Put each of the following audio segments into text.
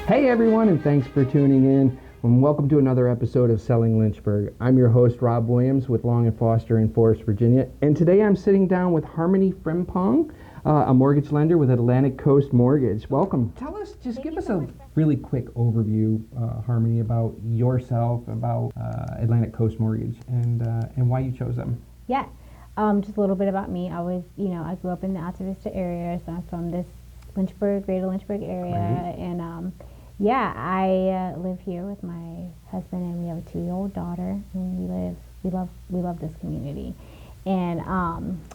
Hey everyone, and thanks for tuning in, and welcome to another episode of Selling Lynchburg. I'm your host, Rob Williams, with Long & Foster in Forest, Virginia, and today I'm sitting down with Harmony Frimpong, a mortgage lender with Atlantic Coast Mortgage. Welcome. Give us a really quick overview, Harmony, about yourself, about Atlantic Coast Mortgage, and why you chose them. Yeah, just a little bit about me. I grew up in the Alta Vista area, so I'm from this greater Lynchburg area, and I live here with my husband, and we have a 2-year-old daughter, and we love this community. And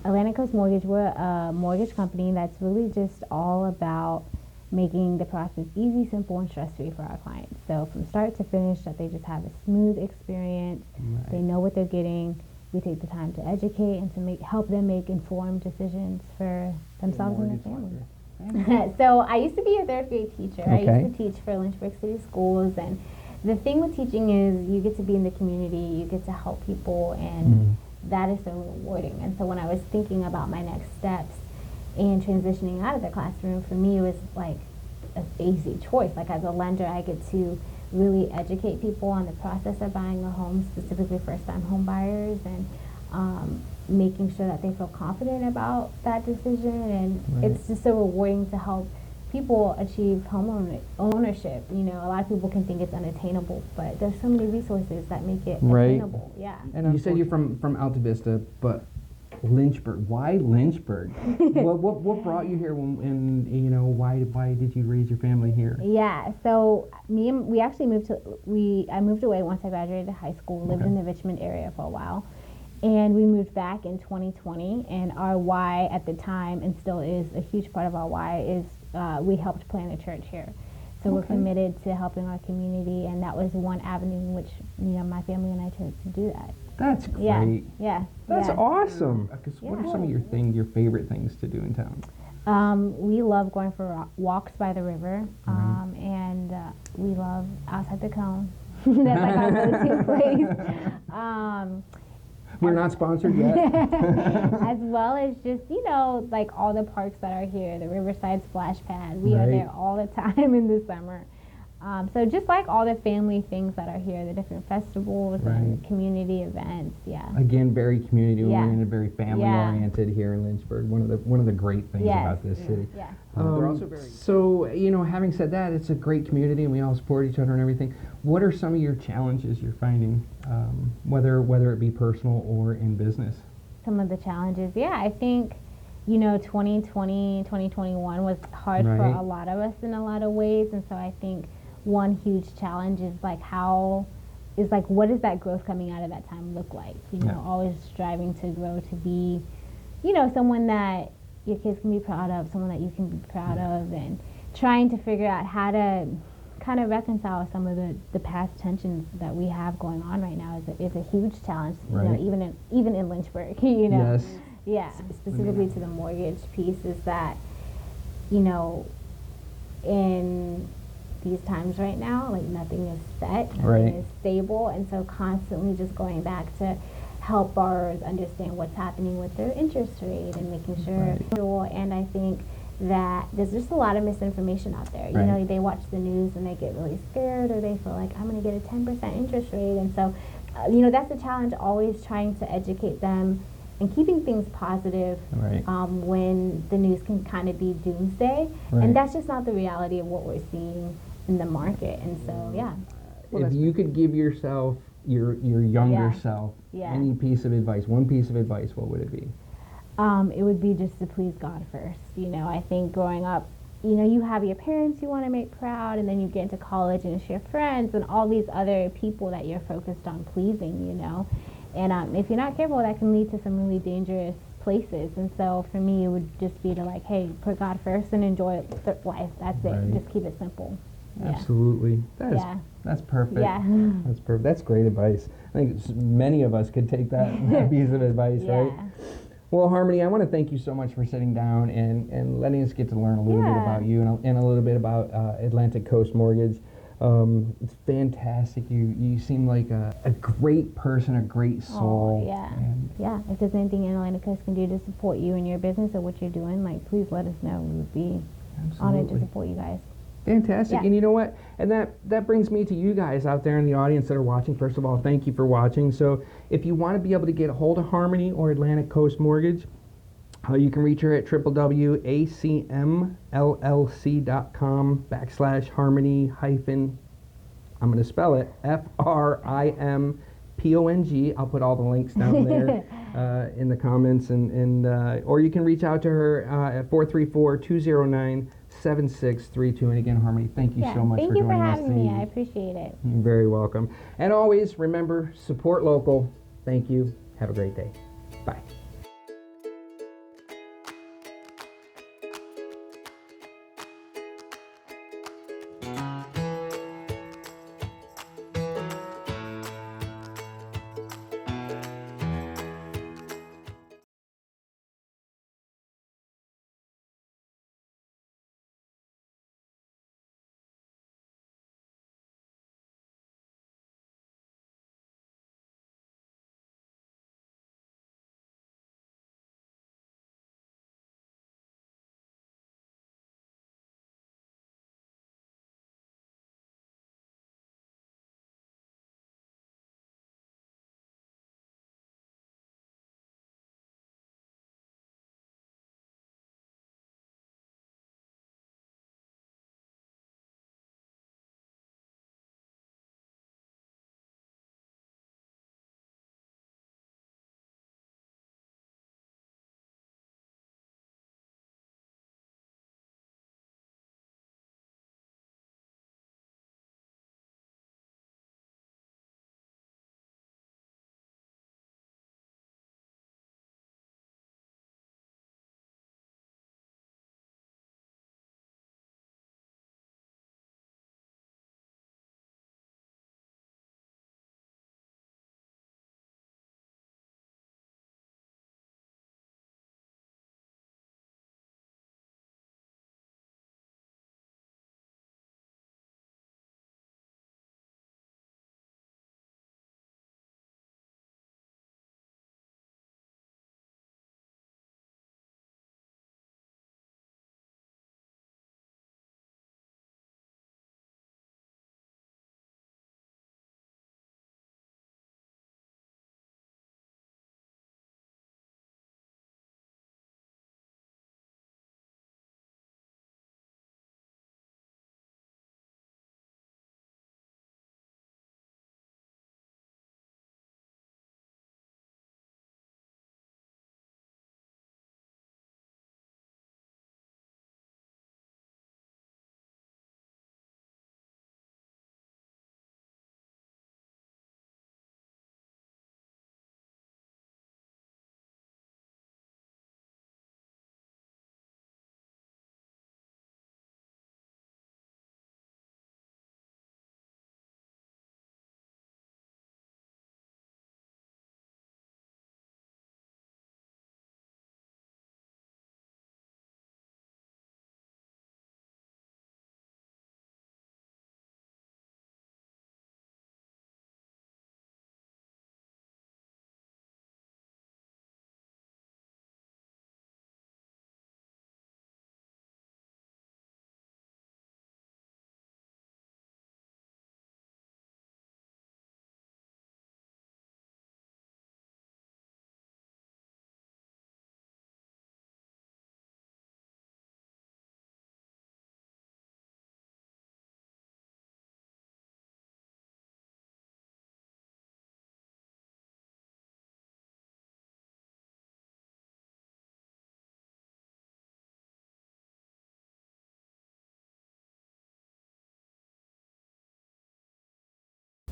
Atlantic Coast Mortgage, we're a mortgage company that's really just all about making the process easy, simple, and stress-free for our clients. So from start to finish, that they just have a smooth experience. Right. They know what they're getting. We take the time to educate and to help them make informed decisions for themselves and their families. So I used to be a third grade teacher. Okay. I used to teach for Lynchburg City Schools, and the thing with teaching is you get to be in the community, you get to help people, and that is so rewarding. And so when I was thinking about my next steps and transitioning out of the classroom, for me it was like an easy choice. Like as a lender, I get to really educate people on the process of buying a home, specifically first-time home buyers, and making sure that they feel confident about that decision. And it's just so rewarding to help people achieve home ownership. You know, a lot of people can think it's unattainable, but there's so many resources that make it attainable. Yeah. And you said you're from Alta Vista, but Lynchburg. Why Lynchburg? what brought you here, and why did you raise your family here? Yeah, so I moved away once I graduated high school. Lived in the Richmond area for a while, and we moved back in 2020. And our why at the time, and still is a huge part of our why, is we helped plant a church here. So we're committed to helping our community, and that was one avenue in which my family and I chose to do that. That's great. Yeah. That's awesome. What are some of your favorite things to do in town? We love going for walks by the river, and we love Outside the Cone. That's like our go-to place. We're not sponsored yet. As well as just, like all the parks that are here, the Riverside Splash Pad. We are there all the time in the summer. So just like all the family things that are here, the different festivals and community events, Again, very community-oriented, very family-oriented here in Lynchburg. One of the great things about this city. Yeah. They're also very. So, having said that, it's a great community, and we all support each other and everything. What are some of your challenges you're finding, whether it be personal or in business? Some of the challenges, I think, 2020, 2021 was hard for a lot of us in a lot of ways, and so I think one huge challenge is what does that growth coming out of that time look like? Always striving to grow to be, someone that your kids can be proud of, someone that you can be proud of, and trying to figure out how to kind of reconcile some of the past tensions that we have going on right now is a huge challenge. Even in Lynchburg. Yes. Yeah, specifically to the mortgage piece is that, in these times right now, like nothing is set, nothing is stable, and so constantly just going back to help borrowers understand what's happening with their interest rate and making sure. And I think that there's just a lot of misinformation out there. They watch the news and they get really scared, or they feel like I'm going to get a 10% interest rate, and so that's the challenge, always trying to educate them and keeping things positive when the news can kind of be doomsday, and that's just not the reality of what we're seeing in the market. And so if you could give yourself your younger self any piece of advice, one piece of advice, what would it be? It would be just to please God first. I think growing up, you have your parents you want to make proud, and then you get into college and it's your friends and all these other people that you're focused on pleasing, and if you're not careful, that can lead to some really dangerous places. And so for me, it would just be to put God first and enjoy life. That's it. Just keep it simple. Absolutely. That's perfect. That's perfect. That's great advice. I think many of us could take that piece of advice, right? Well, Harmony, I want to thank you so much for sitting down and letting us get to learn a little bit about you and a little bit about Atlantic Coast Mortgage. It's fantastic. You seem like a great person, a great soul. If there's anything Atlantic Coast can do to support you in your business or what you're doing, please let us know. We would be honored to support you guys. Fantastic. Yeah. And you know what? And that brings me to you guys out there in the audience that are watching. First of all, thank you for watching. So if you want to be able to get a hold of Harmony or Atlantic Coast Mortgage, you can reach her at www.acmllc.com/Harmony hyphen, I'm going to spell it, Frimpong. I'll put all the links down there in the comments, and or you can reach out to her at 434-209-7632. And again, Harmony, thank you so much for joining us. Thank you for having me. I appreciate it. You're very welcome. And always remember, support local. Thank you. Have a great day. Bye.